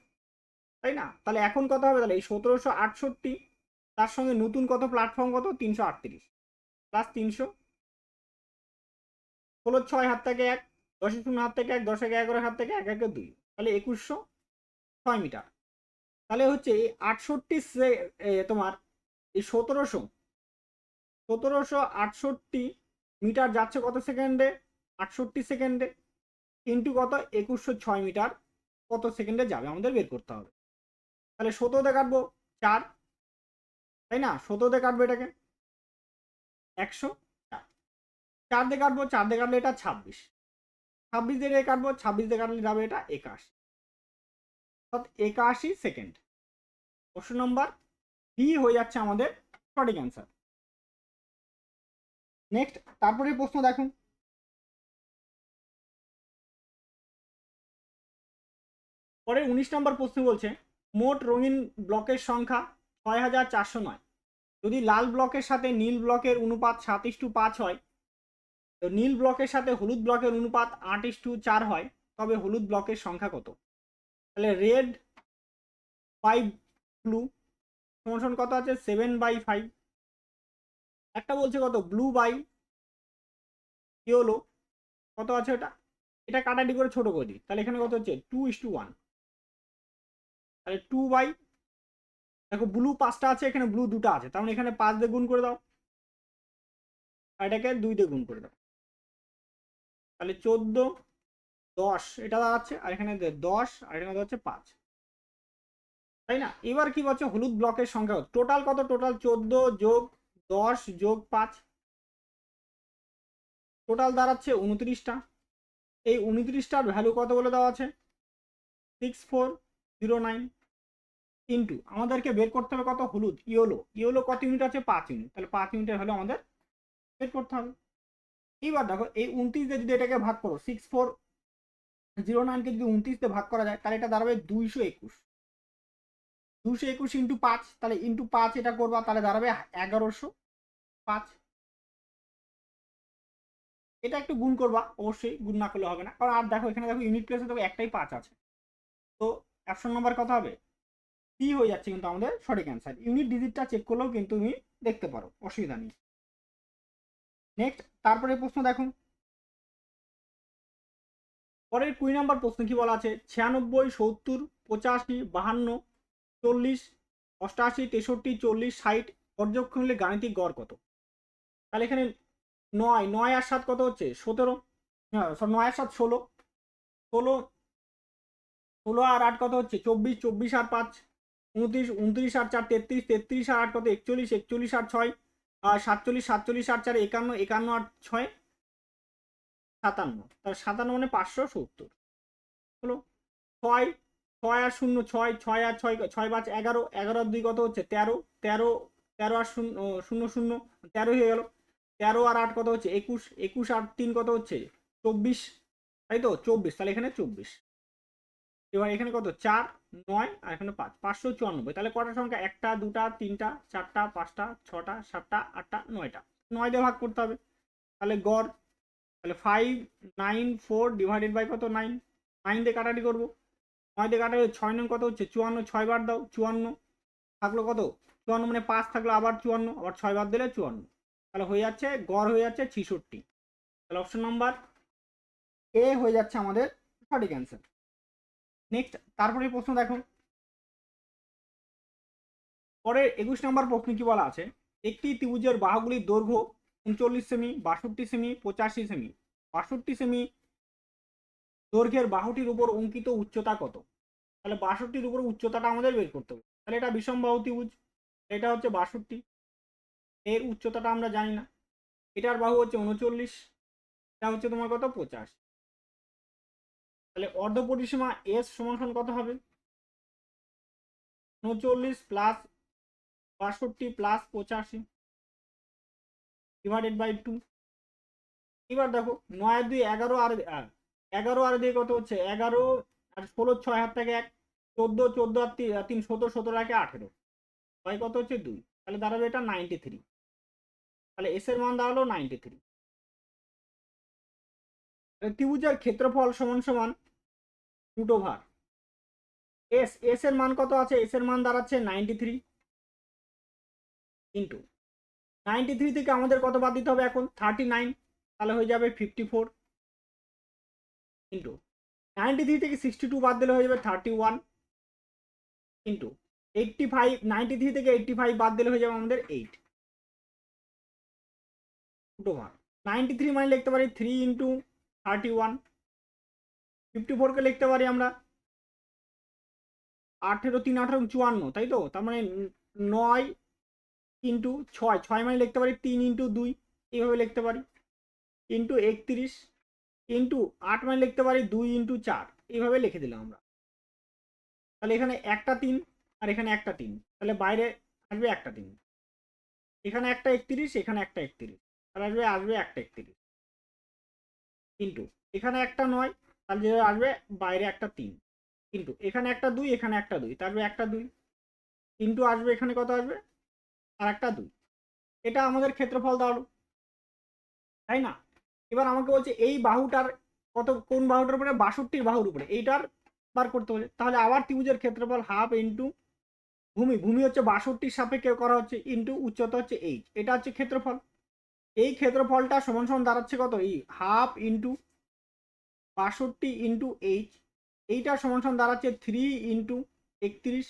তাই না। তাহলে এখন কত হবে, তাহলে এই 1768 তার সঙ্গে নতুন কত প্ল্যাটফর্ম কত 338 প্লাস 300, 16 হাত থেকে 1, 10 শূন্য হাত থেকে 1, 10 11 হাত থেকে 1 1 2, তাহলে 2106 মিটার। তাহলে হচ্ছে এই 68 তোমার এই 1768 মিটার যাচ্ছে কত সেকেন্ডে 68 সেকেন্ডে, ইন্টু কত 2106 মিটার কত সেকেন্ডে যাবে আমাদের বের করতে হবে। তাহলে 17 দিয়ে কাটবো 4, তাই না, 17 দিয়ে কাটবো এটাকে 100, 4 দিয়ে কাটবো, 4 দিয়ে কাটলে এটা 26, 26 দিয়ে কাটবো, 26 দিয়ে কাটলে যাবে এটা 81, অর্থাৎ 81 সেকেন্ড। প্রশ্ন নম্বর ডি হয়ে যাচ্ছে আমাদের সঠিক অ্যান্সার। নেক্সট তারপরে প্রশ্ন দেখুন, পরে 19 নম্বর প্রশ্ন বলছে, মোট রঙিন ব্লকের সংখ্যা 6409, যদি লাল ব্লকের সাথে নীল ব্লকের অনুপাত 7:5 হয়, তো নীল ব্লকের সাথে হলুদ ব্লকের অনুপাত 8:4 হয়, তবে হলুদ ব্লকের সংখ্যা কত? তাহলে রেড বাই ব্লু সমান কত আছে 7/5, একটা বলছে কত ব্লু বাই ইয়েলো কত আছে ওটা, এটা কাটাটি করে ছোট করে দিই, তাহলে এখানে কত হচ্ছে 2:1, তাহলে 2 বাই, দেখো ব্লু 5টা আছে এখানে ব্লু 2টা আছে, তার মানে এখানে 5 দিয়ে গুণ করে দাও আর এটাকে 2 দিয়ে গুণ করে দাও, তাহলে 14 10 এটা দাঁড়াচ্ছে, আর এখানে 10 আর এখানে হচ্ছে 5, তাই না। এবার কি বলছে হলুদ ব্লকের সংখ্যা টোটাল কত, টোটাল 14 যোগ 10 যোগ 5, টোটাল দাঁড়াচ্ছে 29টা। এই 29টার ভ্যালু কত বলে দেওয়া আছে 6409, ইন্টু আমাদেরকে বের করতে হবে কত হলুদ ইয়েলো কত ইউনিট আছে 5 ইউনিট, তাহলে 5 ইউনিটের ভ্যালু আমাদের বের করতে হবে। এইবার দেখো এই 29 দিয়ে যদি এটাকে ভাগ করো 6409কে যদি 29 দিয়ে ভাগ করা যায়, তাহলে এটা দাঁড়াবে 221 ইন্টু 5, তাহলে ইন্টু 5 এটা করবা, তাহলে দাঁড়াবে 1105। এটা একটু গুণ করবা, অবশ্যই গুণ না করলে হবে না, কারণ আর দেখো এখানে দেখো ইউনিট প্লেসে দেখো একটাই 5 আছে, তো অপশন নাম্বার কত হবে সি হয়ে যাচ্ছে কিন্তু আমাদের সঠিক অ্যান্সার। ইউনিট ডিজিটটা চেক করলেও কিন্তু তুমি দেখতে পারো, অসুবিধা নেই। নেক্সট তারপরে প্রশ্ন দেখো, পরের 20 নম্বর প্রশ্ন কি বলা আছে, 96, 70, 85, 52, 40, 88, 63, 40, 60 পর্যবেক্ষণ হলে গাণিতিক গড় কত? তাহলে এখানে 9 আর 7 কত হচ্ছে 17, 9 আর 7 16, 16 16 আর 8 কত হচ্ছে 24, 24 আর 5 29, 29 আর 4 33, 33 আর 8 কত 41, 41 আর 6 47, 47 আর 4 51, 51 আর 6 57, তাহলে 57 মানে 570 হলো। 6 6 আর 0 6, 6 আর 6 6 5 11, 11 আর 2 কত হচ্ছে 13, 13 13 আর 0 0 0 13 হয়ে গেল। 13 আর 8 কত হচ্ছে 21, 21 আর 3 কত হচ্ছে 24, তাই তো 24, তাহলে এখানে 24। এবার এখানে কত 4 9 আর এখানে 5, 594। তাহলে কটা সংখ্যা, একটা দুটা তিনটা চারটা পাঁচটা ছটা সাতটা আটটা নয়টা, 9 দিয়ে ভাগ করতে হবে। তাহলে গড়, তাহলে 594 ডিভাইডেড বাই কত 9, 9 দিয়ে কাটাটি করবো। 9 দিয়ে কাটা 6 নং কত হচ্ছে 54, 6 বার দাও 54, থাকলো কত 54 মানে 5 থাকলো আবার 54, আবার 6 বার দিলে 54, তাহলে হয়ে যাচ্ছে গড় হয়ে যাচ্ছে 66। তাহলে অপশন নাম্বার এ হয়ে যাচ্ছে আমাদের সঠিক অ্যান্সার। নেক্সট তারপরে প্রশ্ন দেখো, পরের 21 নম্বর প্রশ্ন কি বলা আছে, একটি ত্রিভুজের বাহুগুলির দৈর্ঘ্য 39 সেমি, 62 সেমি, 85 সেমি। 62 সেমি দৈর্ঘ্যের বাহুটির উপর অঙ্কিত উচ্চতা কত? তাহলে 62-র উপর উচ্চতাটা আমাদের বের করতে হবে। তাহলে এটা বিষমবাহু ত্রিভুজ, এটা হচ্ছে 62, এর উচ্চতাটা আমরা জানি না। এটার বাহু হচ্ছে 39, এটা হচ্ছে তোমার কত 50। তাহলে অর্ধ পরিসীমা এস সমান কত হবে 39 প্লাস 62 প্লাস 85 ডিভাইডেড বাই 2। এবার দেখো 9 আর 2 11 আর 11 আর দিয়ে কত হচ্ছে 11 আর 16 6 হাত থেকে 1 14, 14 আর 3 17, 17 একে 18, তাই কত হচ্ছে 2, তাহলে দাঁড়াবে এটা 93। তাহলে এস এর মান দাঁড়ালো 93। ত্রিভুজের ক্ষেত্রফল সমান সমান রুট ওভার এস, এস এর মান কত আছে, এস এর মান দাঁড়াচ্ছে 93 ইন্টু 93 থেকে আমাদের কত বাদ দিতে হবে এখন 39, তাহলে হয়ে যাবে 54 ইন্টু 93 থেকে 62 বাদ দিলে হয়ে যাবে 31 ইন্টু 85, 93 থেকে 85 বাদ দিলে হয়ে যাবে আমাদের 8 রুট ওভার 93 মানে লিখতে পারি 3 ইন্টু 31, 54 কে লিখতে পারি আমরা 18 3 18 54, তাই তো, তার মানে 9 ইন্টু 6, 6 মানে লিখতে পারি 3 ইন্টু 2, এইভাবে লিখতে পারি ইন্টু 31 ইন্টু 8 মানে লিখতে পারি 2 ইন্টু 4, এইভাবে লিখে দিলাম আমরা। তাহলে এখানে একটা 3 আর এখানে একটা 3, তাহলে বাইরে আসবে একটা 3, এখানে একটা 31, এখানে একটা 31, তাহলে আসবে আসবে একটা 31 ইন্টু এখানে একটা 9, তাহলে আসবে বাইরে একটা 3 ইন্টু এখানে একটা 2, এখানে একটা 2, তাহলে একটা 2 ইন্টু আসবে এখানে কত আসবে আর একটা 2। এটা আমাদের ক্ষেত্রফল দাঁড়ালো, তাই না? এবার আমাকে বলছে এই বাহুটার কত, কোন বাহুটার উপরে 62 বাহুর উপরে, এইটার বার করতে হবে। তাহলে আবার ত্রিভুজের ক্ষেত্রফল হাফ ইন্টু ভূমি, ভূমি হচ্ছে 62 সাপেক্ষে করা হচ্ছে ইন্টু উচ্চতা হচ্ছে এইচ, এটা হচ্ছে ক্ষেত্রফল। এই ক্ষেত্রফলটা সমান সমান দাঁড়াচ্ছে কত, এই হাফ ইন্টু 62 ইন্টু এইচ, এইটা সমান সমান দাঁড়াচ্ছে 3 ইন্টু 31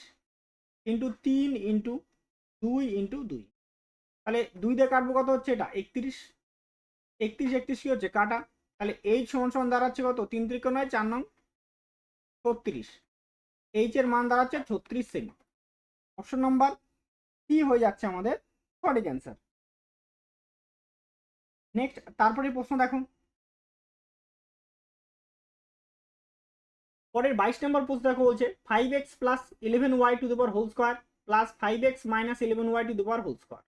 ইন্টু 3 ইন্টু 2 ইন্টু 2। তাহলে 2 দিয়ে কাটবো কত হচ্ছে এটা 31, 31 31 কি হচ্ছে কাটা, তাহলে এইচ সমান সমান দাঁড়াচ্ছে কত 3 × 9 4 নং 36, এইচ এর মান দাঁড়াচ্ছে 36 সেমি। অপশন নাম্বার সি হয়ে যাচ্ছে আমাদের সঠিক অ্যান্সার। নেক্সট তারপরে প্রশ্ন দেখুন, পরের 22 নম্বর প্রশ্ন দেখো, বলছে 5x plus 11y to the power whole square plus 5x minus 11y to the power whole square.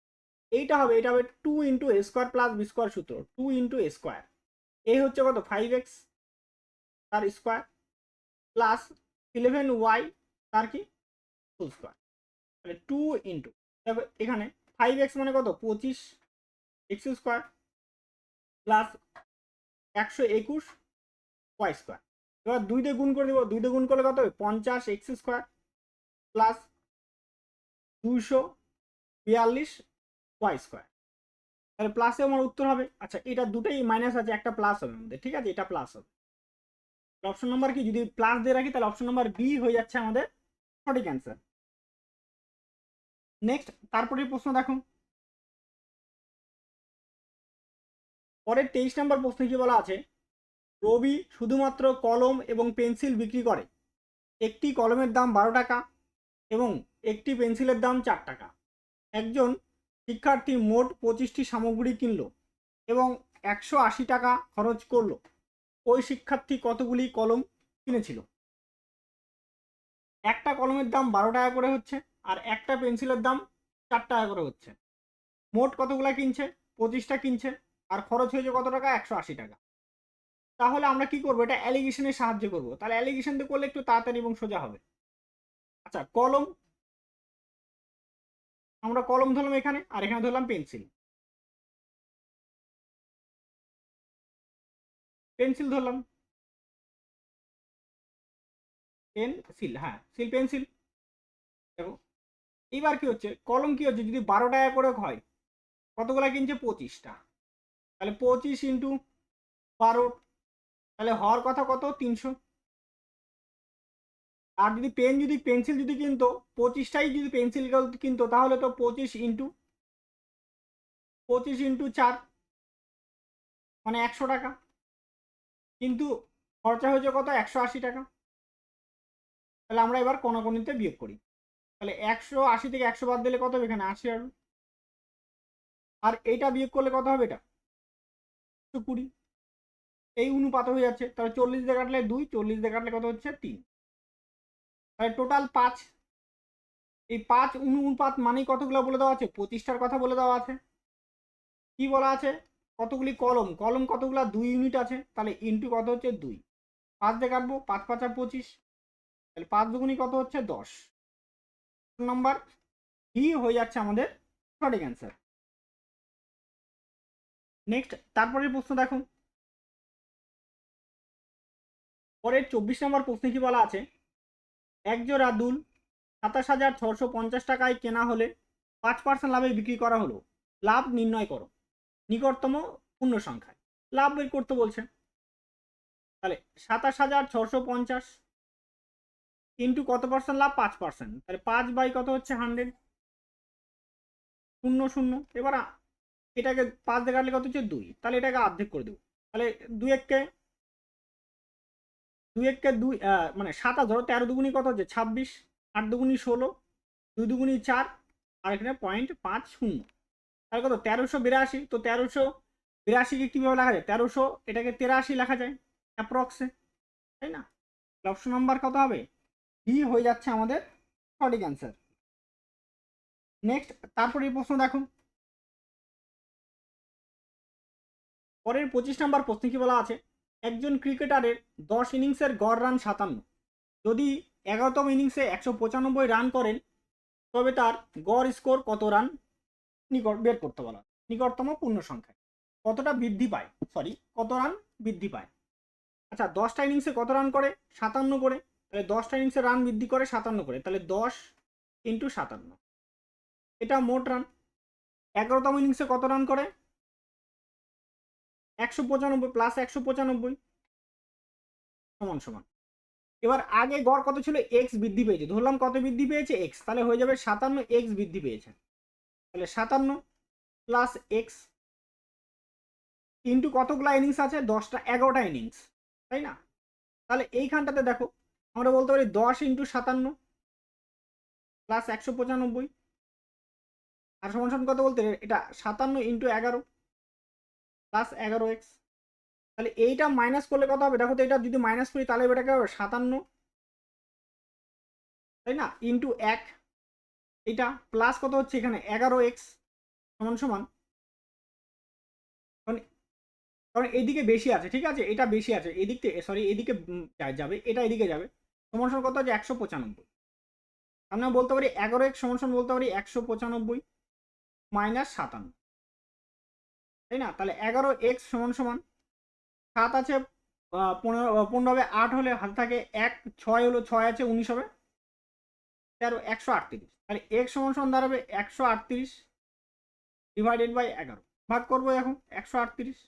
এইটা হবে, এটা হবে 2 into a square plus b square সূত্র, 2 ইন্টু এ স্কোয়ার, এই হচ্ছে কত 5x তার স্কোয়ার প্লাস 11y তার কি হোল স্কোয়ার, তাহলে 2 ইন্টু, দেখো এখানে 5x মানে কত 25 x square plus 121 y square. এবার 2 দিয়ে গুণ করে দেবো, 2 দিয়ে গুণ করলে কত হবে 50 x square plus 242 y square, তাহলে প্লাসে আমার উত্তর হবে। আচ্ছা এটা দুটোই মাইনাস আছে, একটা প্লাস হবে আমাদের, ঠিক আছে, এটা প্লাস হবে, অপশন নাম্বার কি, যদি প্লাস দিয়ে রাখি তাহলে অপশন নাম্বার বি হয়ে যাচ্ছে আমাদের সঠিক অ্যান্সার। নেক্সট তারপরে প্রশ্ন দেখো, পরের 23 নম্বর প্রশ্নে কি বলা আছে, রবি শুধুমাত্র কলম এবং পেন্সিল বিক্রি করে, একটি কলমের দাম 12 টাকা এবং একটি পেন্সিলের দাম 4 টাকা। একজন শিক্ষার্থী মোট 25টি সামগ্রী কিনল এবং 180 টাকা খরচ করলো। ওই শিক্ষার্থী কতগুলি কলম কিনেছিল? একটা কলমের দাম 12 টাকা করে হচ্ছে আর একটা পেন্সিলের দাম 4 টাকা করে হচ্ছে। মোট কতগুলা কিনছে? 25টা কিনছে আর খরচ হয়েছে কত টাকা? 180 টাকা। তাহলে আমরা কি করবো, এটা অ্যালিগেশনের সাহায্যে করবো। তাহলে অ্যালিগেশন দিয়ে করলে একটু তাড়াতাড়ি এবং সোজা হবে। আচ্ছা, কলম, আমরা কলম ধরলাম এখানে আর এখানে ধরলাম পেন্সিল। পেন্সিল ধরলাম, পেন্সিল, হ্যাঁ সিল পেন্সিল। দেখো এইবার কি হচ্ছে, কলম কি হচ্ছে, যদি 12 টাকা করে হয় কতগুলা কিনছে? 25টা। তাহলে 25 ইন্টু 12, তাহলে হওয়ার কথা কত? 300। আর যদি পেন্সিল যদি কিনতো, 25টাই যদি পেন্সিল কিনতো তাহলে তো 25 ইন্টু 4 মানে 100 টাকা, কিন্তু খরচা হয়েছে কত? 180 টাকা। তাহলে আমরা এবার কোনাকুনিতে বিয়োগ করি। তাহলে 180 থেকে 100 বাদ দিলে কত হবে? এখানে 80 হবে। আর এইটা বিয়োগ করলে কত হবে? এটা 120। এই অনুপাত হয়ে যাচ্ছে। তাহলে 40 দিয়ে কাটলে 2, 40 দিয়ে কাটলে কত হচ্ছে? 3। তাহলে টোটাল 5। এই 5 অনুপাত মানেই কতগুলো বলে দেওয়া আছে? 25টার কথা বলে দেওয়া আছে। কি বলা আছে? কতগুলি কলম, কলম কতগুলা? 2 ইউনিট আছে, তাহলে ইন্টু কত হচ্ছে? 2। 5 দিয়ে কাটবো, 5 5 25, তাহলে 5 দুগুনি কত হচ্ছে? 10 নাম্বার ই হয়ে যাচ্ছে আমাদের সঠিক অ্যান্সার। নেক্সট তারপরের প্রশ্ন দেখো, পরের 24 নম্বর প্রশ্নে কি বলা আছে, এক জোড়া দুল 27,650 টাকায় কেনা হলে 5% লাভে বিক্রি করা হলো, লাভ নির্ণয় করো নিকটতম পূর্ণ সংখ্যায়। লাভ বের করতে বলছে। তাহলে 27,650 ইন্টু কত পার্সেন্ট লাভ? 5%। তাহলে 5 বাই কত হচ্ছে? 100, 0 0। এবার এটাকে 5 দিয়ে কাটলে কত হচ্ছে? 2। তাহলে এটাকে অর্ধেক করে দেবো। তাহলে 2 এককে 2 মানে 27, ধরো 13 দুগুনি কত হচ্ছে? 26, 8 দুগুনি 16, 2 দুগুনি 4 আর এখানে 0.50। তাহলে কত? 1382। তো 1382কে কীভাবে লেখা যায়? 1300 এটাকে 83 লেখা যায় অ্যাপ্রক্সে, তাই না? অপশন নাম্বার কত হবে? ডি হয়ে যাচ্ছে আমাদের সঠিক অ্যান্সার। নেক্সট তারপরে এই প্রশ্ন দেখো, পরের 25 নম্বর প্রশ্নে কি বলা আছে, একজন ক্রিকেটারের 10 ইনিংসের গড় রান 57, যদি 11তম ইনিংসে 195 রান করেন তবে তার গড় স্কোর কত রান নিকট বের করতে বলা, নিকটতম পূর্ণ সংখ্যায় কতটা বৃদ্ধি পায়, কত রান বৃদ্ধি পায়। আচ্ছা, 10টা ইনিংসে কত রান করে? 57 করে। তাহলে 10টা ইনিংসে রান বৃদ্ধি করে 57 করে, তাহলে 10 ইন্টু 57, এটা মোট রান। 11তম ইনিংসে কত রান করে? 195 প্লাস 195 সমান সমান। এবার আগে গড় কত ছিল? এক্স বৃদ্ধি পেয়েছে, ধরলাম কত বৃদ্ধি পেয়েছে? এক্স, তাহলে হয়ে যাবে 57 এক্স বৃদ্ধি পেয়েছে। তাহলে 57 প্লাস এক্স ইন্টু কতগুলো ইনিংস আছে? 10টা, 11টা ইনিংস, তাই না? তাহলে এইখানটাতে দেখো আমরা বলতে পারি 10 ইন্টু 57 প্লাস 195 আর সমান সমান কত বলতে, এটা 57 ইন্টু 11 প্লাস 11x। তাহলে এইটা মাইনাস করলে কত হবে? দেখো তো, এটা যদি মাইনাস করি তাহলে এটাকে হবে 57, তাই না, ইন্টু 1, এটা প্লাস কত হচ্ছে এখানে? 11x সমান সমান, কারণ এইদিকে বেশি আছে, ঠিক আছে, এটা বেশি আছে এদিক থেকে, এদিকে যাবে, এটা এদিকে যাবে, সমান সমান কত হচ্ছে? 195। আমরা বলতে পারি 11x সমান সমান বলতে পারি 195 মাইনাস 57, তাই না? তাহলে 11x সমান সমান 7 আছে, 15 হবে, 8 হলে হাতে থাকে 1, 6 হলো, 6 আছে 19 হবে, 13, 138। তাহলে x সমান সমান দাঁড়াবে 138 ডিভাইডেড বাই 11, ভাগ করবো এখন 138,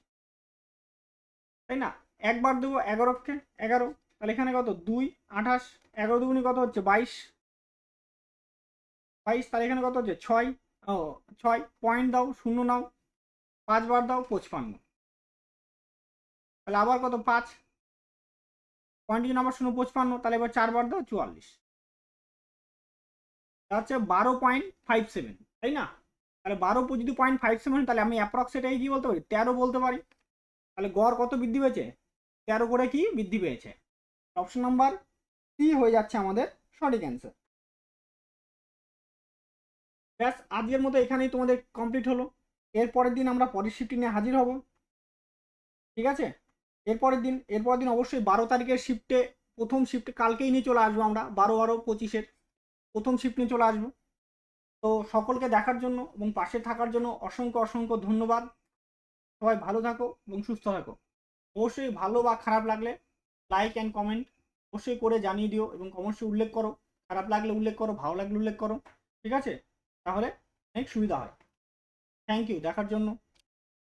তাই না? একবার দেবো 11কে 11, তাহলে এখানে কত 2 28, 11 দুগুণে কত হচ্ছে 22, তাহলে এখানে কত হচ্ছে 6, ও 6 পয়েন্ট দাও, শূন্য নাও, 5 বার দাও 55, তাহলে আবার কত 5 পয়েন্ট যদি আবার 0.55, তাহলে এবার 4 বার দাও 44, হচ্ছে 12.57, তাই না? তাহলে 12 যদি 0.57, তাহলে আমি অ্যাপ্রক্স এটাকে কি বলতে পারি 13 বলতে পারি। তাহলে গড় কত বৃদ্ধি পেয়েছে 13 করে কি বৃদ্ধি পেয়েছে। অপশন নাম্বার সি হয়ে যাচ্ছে আমাদের সঠিক অ্যান্সার। ব্যাস আজকের মতো এখানেই তোমাদের কমপ্লিট হলো। এরপরের দিন আমরা পরের শিফটটি নিয়ে হাজির হব, ঠিক আছে? এরপরের দিন অবশ্যই 12 তারিখের শিফটে, প্রথম শিফট কালকেই নিয়ে চলে আসবো আমরা, 12-12-25-এর প্রথম শিফট নিয়ে চলে আসবো। তো সকলকে দেখার জন্য এবং পাশে থাকার জন্য অসংখ্য অসংখ্য ধন্যবাদ। সবাই ভালো থাকো এবং সুস্থ থাকো। অবশ্যই ভালো বা খারাপ লাগলে লাইক অ্যান্ড কমেন্ট অবশ্যই করে জানিয়ে দিও এবং অবশ্যই উল্লেখ করো, খারাপ লাগলে উল্লেখ করো, ভালো লাগলে উল্লেখ করো, ঠিক আছে? তাহলে অনেক সুবিধা হয়। থ্যাংক ইউ দেখার জন্য।